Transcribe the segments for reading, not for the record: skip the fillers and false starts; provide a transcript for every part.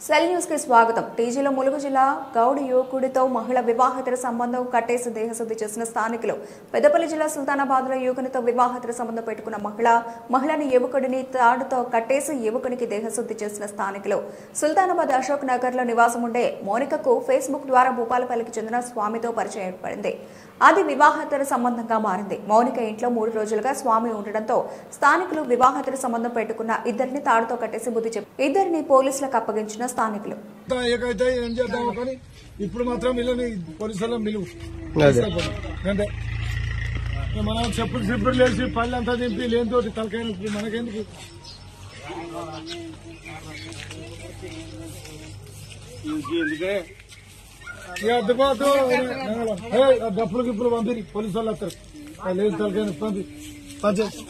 Cell news కి స్వాగతం. టీజీలో ములుగు జిల్లా గౌడ్ యువకుడితో మహిళ వివాహేతర సంబంధం కట్టేసి దేహశుద్ధి చేసిన స్థానికులు. పెద్దపల్లి జిల్లా సుల్తానాబాద్లో యువకునితో వివాహేతర సంబంధం పెట్టుకున్న మహిళని యువకుడిని తాడుతో కట్టేసి యువకునికి దేహశుద్ధి చేసిన స్థానికులు. సుల్తానాబాద్ అశోక్ నగర్ లో నివాసం ఉండే మోనికకు ఫేస్బుక్ ద్వారా భూపాలపల్లికి చెందిన స్వామితో పరిచయం ఏర్పడింది. అది వివాహేతర సంబంధంగా మారింది. మౌనిక ఇంట్లో 3 రోజులుగా స్వామి ఉండడంతో స్థానికులు వివాహేతర సంబంధం పెట్టుకున్న ఇద్దరిని తాడుతో కట్టేసి బుద్ధి చెప్పి ఇద్దరిని పోలీసులకు అప్పగించిన స్థానికులు. ఇప్పుడు మాత్రం మనం చెప్పులు లేచి పళ్ళంతా దింపి లేనితోటి తలకాయ మనకెందుకు డప్పులు గిప్పులు పంపి పోలీసు వాళ్ళు వస్తారు. లేదు తలకాయ పంపి పంచాయతీ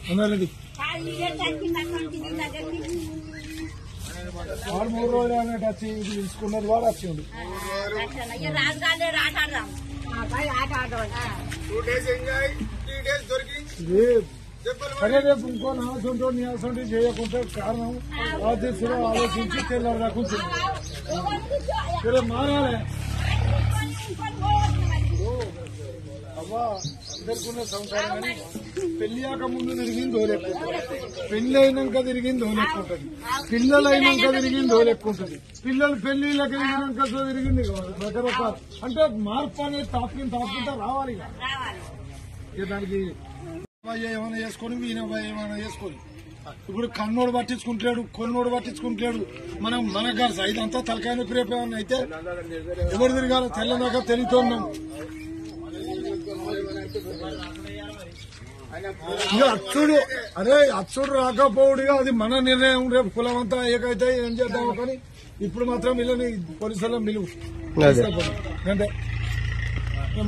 అన్నారండి. 3 రోజులు అన్నట్టు వచ్చి ఇది తీసుకున్నది వాడు వచ్చిండు. అదే రేపు ఇంకో నాసంటో నియాసంటో చేయకుండా కారణం ఆదేశంలో ఆలోచించి తెల్లారు రాకుంటుంది. మారాలి అవ్వా అందరికున్న సంసారం కానీ పెళ్లియాక ముందు తిరిగింది ఓలెక్కుంటుంది, పెళ్లి అయినాక తిరిగింది ఓలెక్కుంటుంది, పిల్లలు అయినాక తిరిగింది ఓలెక్కుంటుంది, పిల్లలు పెళ్లిళ్ళకి తిరిగినాక తిరిగింది రకరకాల. అంటే మార్పు అనేది తాపుకుంటా రావాలి. ఇక దానికి ఏమైనా చేసుకొని ఈయన ఏమైనా చేసుకొని ఇప్పుడు కన్నోడు పట్టించుకుంటాడు, కొన్నోడు పట్టించుకుంటాడు. మనకు కాదు ఇదంతా తలకాయ నొప్పి. రేపు ఏమన్నా అయితే ఎవరు తిరగాలి తెల్లదాకా తెలియతున్నాం. ఇక అచ్చుడు రాకపోవుడుగా అది మన నిర్ణయం. రేపు కులం అంతా ఏకైతే ఏం చేద్దామో కానీ ఇప్పుడు మాత్రం వీళ్ళని పోలీసులను పిలువు. అంటే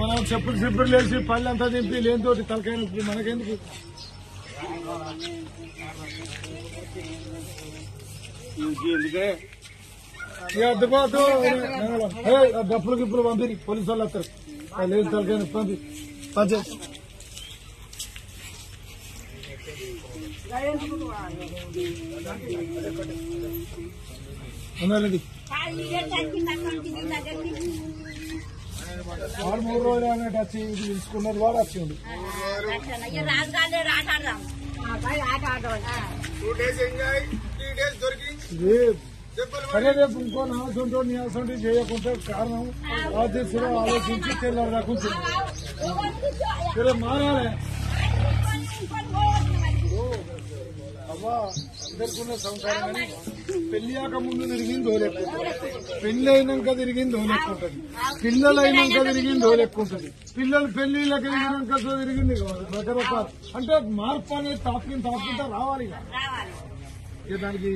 మనం చెప్పులు లేచి పళ్ళంతా దింపి లేనితోటి తలకాయ నొప్పి మనకెందుకు. డప్పులు గిప్పులు పంపి పోలీసు వాళ్ళు వస్తారు. లేదు తలకాయ పంపి పంచాయతీ అన్నారండి. 3 రోజులు అన్నట్టు వచ్చి ఇది తీసుకున్నది వాడు వచ్చిండు. అదే రేపు ఇంకో నాసంటో నియాసంటో చేయకుండా కారణం ఆదేశంలో ఆలోచించి తెల్లారు రాకుంటుంది. మారాలి అవ్వా అందరికున్న సంసారం కానీ పెళ్లియాక ముందు తిరిగింది ఓలెక్కుంటుంది, పెళ్లి అయినాక తిరిగింది ఓలెక్కుంటుంది, పిల్లలు అయినాక తిరిగింది ఓలెక్కుంటుంది, పిల్లలు పెళ్లిళ్ళకి తిరిగినాక తిరిగింది రకరకాల. అంటే మార్పు అనేది తాపుకుంటా రావాలి. ఇక దానికి